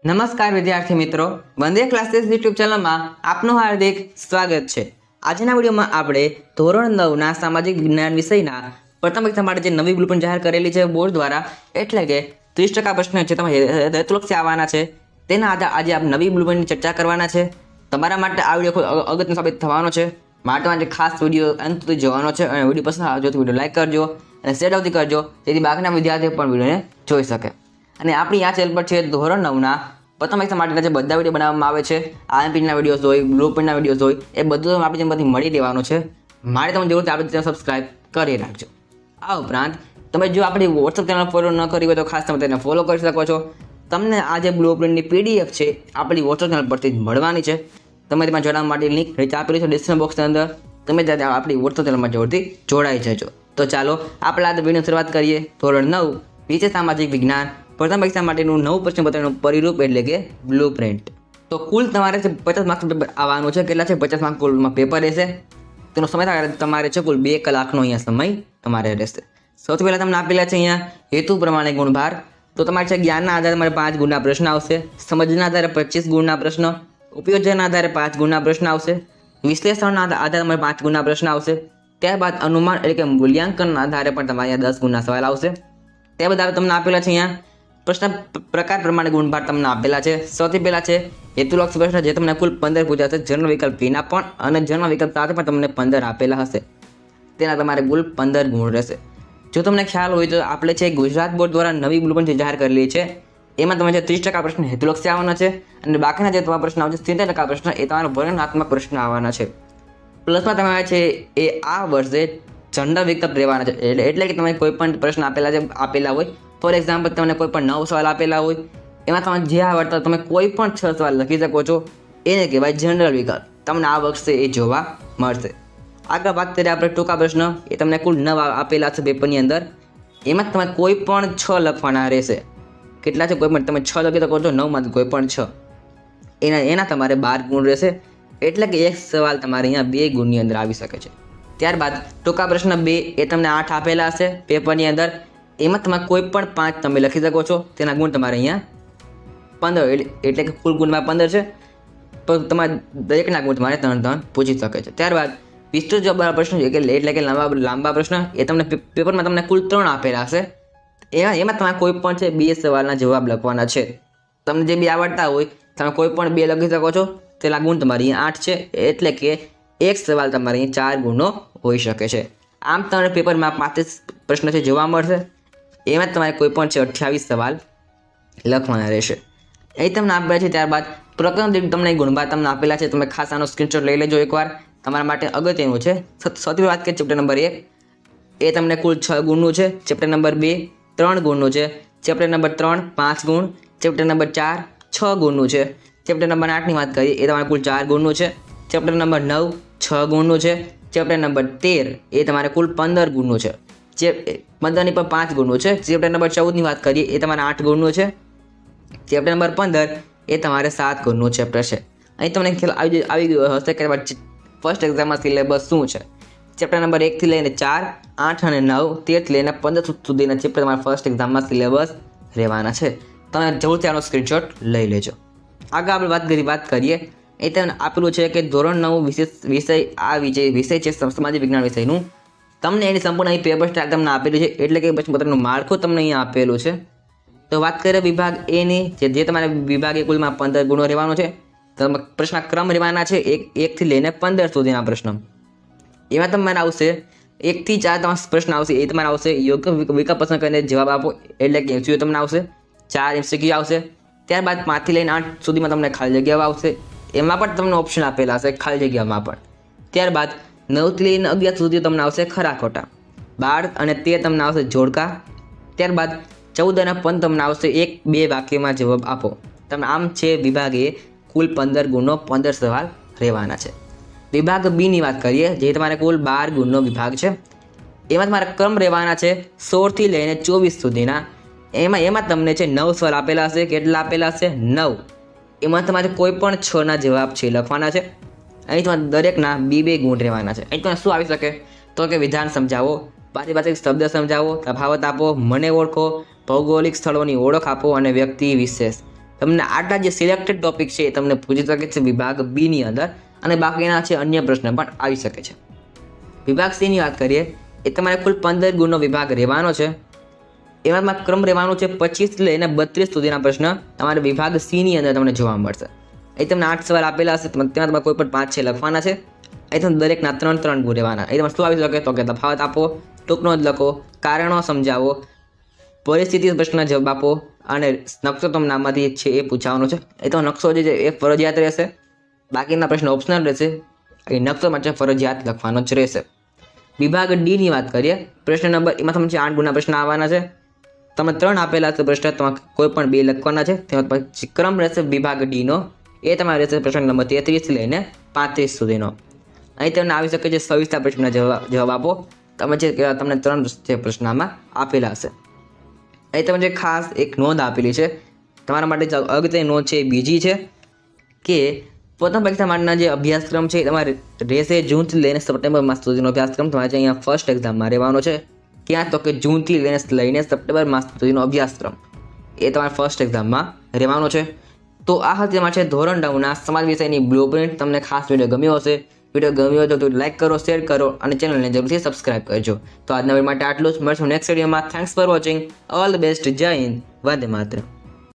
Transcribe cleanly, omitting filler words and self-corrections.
નમસ્કાર વિદ્યાર્થી મિત્રો, વંદે ક્લાસીસ યુટ્યુબ ચેનલમાં આપનું હાર્દિક સ્વાગત છે। આજના વિડીયોમાં આપણે ધોરણ 9ના સામાજિક વિજ્ઞાન વિષયના પ્રથમ એક્ઝામ માટે જે નવી બ્લુપ્રિન્ટ જાહેર કરેલી છે બોર્ડ દ્વારા, એટલે કે 30% પ્રશ્ન છે તમારે હેતુલક્ષી આવવાના છે, તેના આધારે આજે આપણે નવી બ્લુપ્રિન્ટની ચર્ચા કરવાના છે। તમારા માટે આ વિડીયો ખૂબ અગત્યનો સાબિત થવાનો છે, માટે ખાસ વિડીયો અંત સુધી જોવાનો છે અને વિડીયો પસંદ આવજો તો વિડીયો લાઈક કરજો અને શેર અવધી કરજો, જેથી બાકીના વિદ્યાર્થીઓ પણ વિડીયોને જોઈ શકે। અને આપણી આ ચેનલ પર છે ધોરણ 9ના પ્રથમ એક્ઝામ માટેના જે બધા વિડીયો બનાવવામાં આવે છે, આરએમપીના વિડીયોઝ હોય, બ્લુપ્રિન્ટના વિડીયોઝ હોય, એ બધું આપણી ચેનલમાંથી મળી રહેવાનું છે। મારે તમે જરૂરથી આપણી ચેનલ સબસ્ક્રાઇબ કરી રાખજો। આ ઉપરાંત તમે જો આપણી વોટ્સઅપ ચેનલ ફોલો ન કરી હોય તો ખાસ તમે તેને ફોલો કરી શકો છો। તમને આ જે બ્લુપ્રિન્ટની પીડીએફ છે આપણી વોટ્સઅપ ચેનલ પરથી જ મળવાની છે। તમે તેમાં જોડાવા માટે લિંક નીચે આપેલી છે ડિસ્ક્રિપ્શન બોક્સની અંદર, તમે ત્યાં આપણી વોટ્સઅપ ચેનલમાં જરૂરથી જોડાઈ જજો। તો ચાલો આપણે આ વિડીયોની શરૂઆત કરીએ। ધોરણ 9 વિષય સામાજિક વિજ્ઞાન પ્રથમ પરીક્ષા માટેનું નવું પ્રશ્નપત્રનું પરિરૂપ એટલે કે બ્લુપ્રિન્ટ। તો કુલ તમારે 50 માર્ક્સનું પેપર આવવાનું છે। કેટલા છે? 50 માર્ક કુલમાં પેપર રહેશે। તેનો સમય તમારે છે કુલ 2 કલાકનો અહીંયા સમય તમારે રહેશે। સૌથી પહેલાં તમને આપેલા છે અહીંયા હેતુ પ્રમાણે ગુણભાર। તો તમારે છે જ્ઞાનના આધારે તમારે 5 ગુણના પ્રશ્ન આવશે, સમજના આધારે 25 ગુણના પ્રશ્ન, ઉપયોજનના આધારે 5 ગુણના પ્રશ્ન આવશે, વિશ્લેષણના આધારે તમારે 5 ગુણના પ્રશ્ન આવશે। ત્યારબાદ અનુમાન એટલે કે મૂલ્યાંકનના આધારે પણ તમારે અહીંયા 10 ગુણના સવાલ આવશે। ત્યારબાદ તમને આપેલા છે અહીંયા પ્રશ્ન પ્રકાર પ્રમાણે ગુણભાર તમને આપેલા છે। સૌથી પહેલાં છે હેતુલક્ષી પ્રશ્ન, જે તમને કુલ 15 પૂછાશે। જન્મ વિકલ્પ વિના પણ અને જન્મ વિકલ્પ સાથે પણ તમને 15 આપેલા હશે, તેના તમારે કુલ 15 ગુણ રહેશે। જો તમને ખ્યાલ હોય તો આપણે છે ગુજરાત બોર્ડ દ્વારા નવી બ્લુપ્રિન્ટ જાહેર કરેલી છે, એમાં તમે જે 30% પ્રશ્ન હેતુલક્ષી આવવાના છે અને બાકીના જે તમારા પ્રશ્ન આવશે 70% પ્રશ્ન એ તમારા વર્ણનાત્મક પ્રશ્ન આવવાના છે। પ્લસમાં તમારે છે એ આ વર્ષે જનરલ વિકલ્પ રહેવાના છે, એટલે કે તમે કોઈ પણ પ્રશ્ન આપેલા હોય, ફોર એક્ઝામ્પલ તમને કોઈ પણ 9 સવાલ આપેલા હોય, એમાં તમે જે આવડતા તમે કોઈ પણ 6 સવાલ લખી શકો છો, એને કહેવાય જનરલ વિકલ્પ। તમને આ વર્ષે એ જોવા મળશે। આગળ વાત કરીએ આપણે ટૂંકા પ્રશ્ન, એ તમને કુલ 9 આપેલા છે પેપરની અંદર, એમાં તમે કોઈ પણ 6 લખવાના રહેશે। કેટલા છે? કોઈ પણ તમે 6 લખી શકો છો, 9માંથી કોઈ પણ 6, એના તમારે 12 ગુણ રહેશે, એટલે કે એક સવાલ તમારે અહીંયા 2 ગુણની અંદર આવી શકે છે। ત્યારબાદ ટૂંકા પ્રશ્ન 2 એ તમને 8 આપેલા હશે પેપરની અંદર, એમાં તમે કોઈ પણ 5 તમે લખી શકો છો, તેના ગુણ તમારે અહીંયા 15, એટલે કે કુલ ગુણમાં 15 છે, તો તમારે દરેકના ગુણ તમારે 3 પૂછી શકે છે। ત્યારબાદ વિસ્તૃત જવાબવાળા પ્રશ્ન એટલે કે લાંબા પ્રશ્ન, એ તમને પેપરમાં તમને કુલ 3 આપેલા હશે, એમાં તમારે કોઈ પણ છે 2 સવાલના જવાબ લખવાના છે। તમને જે 2 આવડતા હોય તમે કોઈ પણ 2 લખી શકો છો, તેના ગુણ તમારે અહીંયા 8 છે, એટલે કે એક સવાલ તમારે અહીંયા 4 ગુણનો હોઈ શકે છે। આમ તમને પેપરમાં 35 પ્રશ્ન છે જોવા મળશે, એમાં તમારે કોઈ પણ છે 28 સવાલ લખવાના રહેશે। અહીં તમને આપેલા છે। ત્યારબાદ પ્રકરણ દીઠ તમને ગુણભાર તમને આપેલા છે, તમે ખાસ આનો સ્ક્રીનશોટ લઈ લેજો એકવાર, તમારા માટે અગત્યનું છે। સૌથી વાત કરીએ ચેપ્ટર નંબર 1, એ તમને કુલ 6 ગુણનું છે। ચેપ્ટર નંબર 2 3 ગુણનું છે। ચેપ્ટર નંબર 3 5 ગુણ। ચેપ્ટર નંબર 4 6 ગુણનું છે। ચેપ્ટર નંબર 8ની વાત કરીએ, એ તમારે કુલ 4 ગુણનું છે। ચેપ્ટર નંબર 9 6 ગુણનું છે। ચેપ્ટર નંબર 13 એ તમારે કુલ 15 ગુણનું છે। 15ની પર 5 ગુણનું છે। ચેપ્ટર નંબર 14ની વાત કરીએ, એ તમારે 8 ગુણનું છે। ચેપ્ટર નંબર 15 એ તમારે 7 ગુણનું ચેપ્ટર છે। અહીં તમને ખ્યાલ આવી ગયો હશે કે ફર્સ્ટ એક્ઝામમાં સિલેબસ શું છે। ચેપ્ટર નંબર 1 થી લઈને 4 8 અને 9 13 થી લઈને 15 સુધીના ચેપ્ટર તમારા ફર્સ્ટ એક્ઝામમાં સિલેબસ રહેવાના છે। તમે જરૂરથી આનો સ્ક્રીનશોટ લઈ લેજો। આગળ આપણે વાત કરીએ, એ તમને આપેલું છે કે ધોરણ 9 વિષય છે સામાજિક વિજ્ઞાન વિષયનું, તમને એની સંપૂર્ણ અહીં પેપર સ્ટાઇલ તમને આપેલું છે, એટલે કે પ્રશ્નપત્રનું માળખું તમને અહીંયા આપેલું છે। તો વાત કરીએ વિભાગ એની, જે તમારે વિભાગ એ કુલમાં 15 ગુણો રહેવાનો છે। તમે પ્રશ્ન ક્રમ રહેવાના છે 1 થી લઈને 15 સુધીના પ્રશ્ન, એમાં તમારે આવશે 1 થી 4 તમારા પ્રશ્ન આવશે, એ તમારે આવશે યોગ્ય વિકલ્પ પસંદ કરીને જવાબ આપો, એટલે કે MCQ તમને આવશે, 4 MCQ આવશે। ત્યારબાદ 5 થી લઈને 8 સુધીમાં તમને ખાલી જગ્યાઓ આવશે, એમાં પણ તમને ઓપ્શન આપેલા હશે ખાલી જગ્યામાં પણ। ત્યારબાદ 9 થી લઈને 11 સુધી તમને આવશે ખરા ખોટા, 12 અને 13 તમને આવશે જોડકા। ત્યારબાદ 14 અને 15 તમને આવશે 1-2 વાક્યમાં જવાબ આપો। તમે આમ છે વિભાગે કુલ 15 ગુણનો 15 સવાલ રહેવાના છે। વિભાગ બીની વાત કરીએ, જે તમારે કુલ 12 ગુણનો વિભાગ છે, એમાં તમારા ક્રમ રહેવાના છે 16 થી લઈને 24 સુધીના। એમાં તમને છે 9 સવાલ આપેલા હશે। કેટલા આપેલા હશે? 9। એમાં તમારે કોઈ પણ 6ના જવાબ છે લખવાના છે। અહીં તમારે દરેકના 2-2 ગુણ રહેવાના છે। અહીં તમને શું આવી શકે? તો કે વિધાન સમજાવો, પારિભાષિક શબ્દ સમજાવો, તફાવત આપો, મને ઓળખો, ભૌગોલિક સ્થળોની ઓળખ આપો અને વ્યક્તિ વિશેષ। તમને આટલા જે સિલેક્ટેડ ટોપિક છે એ તમને પૂછી શકે છે વિભાગ બીની અંદર, અને બાકીના છે અન્ય પ્રશ્ન પણ આવી શકે છે. વિભાગ સીની વાત કરીએ, એ તમારે કુલ 15 ગુણનો વિભાગ રહેવાનો છે. એમાં ક્રમ રહેવાનો છે 25 થી લઈને 32 સુધીના પ્રશ્ન તમારે વિભાગ સીની અંદર તમને જોવા મળશે. એ તમને 8 સવાલ આપેલા હશે, તેમાં તમારે કોઈ પણ 5 છે લખવાના છે. એ તમને દરેકના 3 ગુણ રહેવાના. એ તમારે શું આવી શકે તો કે તફાવત આપો, ટૂંકનો જ લખો, કારણો સમજાવો, પરિસ્થિતિ પ્રશ્નના જવાબ આપો, અને નકશો તમને આમાંથી છે એ પૂછવાનો છે. એ તો નકશો જે છે એ ફરજિયાત રહેશે, બાકીના પ્રશ્ન ઓપ્શનલ રહેશે. એ નકશો માટે ફરજિયાત લખવાનો જ રહેશે. વિભાગ ડીની વાત કરીએ, પ્રશ્ન નંબર એમાં તમને 8 ગુણના પ્રશ્ન આવવાના છે. તમે 3 આપેલા છે પ્રશ્ન, તમારે કોઈ પણ 2 લખવાના છે. તેમાં પછી ક્રમ રહેશે વિભાગ ડીનો, એ તમારે રહેશે પ્રશ્ન નંબર 33 થી લઈને 35 સુધીનો. અહીં તમને આવી શકે છે 26 પ્રશ્નના જવાબ આપો. તમે જે તમને 3 પ્રશ્નમાં આપેલા હશે. અહીં તમે જે ખાસ એક નોંધ આપેલી છે તમારા માટે, અગત્યની નોંધ છે એ બીજી છે કે પ્રથમ પરીક્ષા માટેના જે અભ્યાસક્રમ છે તમારે રહેશે જૂનથી લઈને સપ્ટેમ્બર માસ સુધીનો અભ્યાસક્રમ તમારે અહીંયા ફર્સ્ટ એક્ઝામમાં રહેવાનો છે. ક્યાં તો કે જૂનથી લઈને સપ્ટેમ્બર માસ સુધીનો અભ્યાસક્રમ એ તમારે ફર્સ્ટ એક્ઝામમાં રહેવાનો છે. તો આ હતી તમારે છે ધોરણ 9ના સમાજ વિષયની બ્લુપ્રિન્ટ. તમને ખાસ વિડીયો ગમ્યો હશે. વિડીયો ગમ્યો હોય તો લાઈક કરો, શેર કરો અને ચેનલને જરૂરથી સબસ્ક્રાઇબ કરજો. તો આજના વિડીયો માટે આટલું જ. મળશું નેક્સ્ટ વિડીયોમાં. Thanks for watching. All the best. જય હિન્દ. વંદે માતરમ.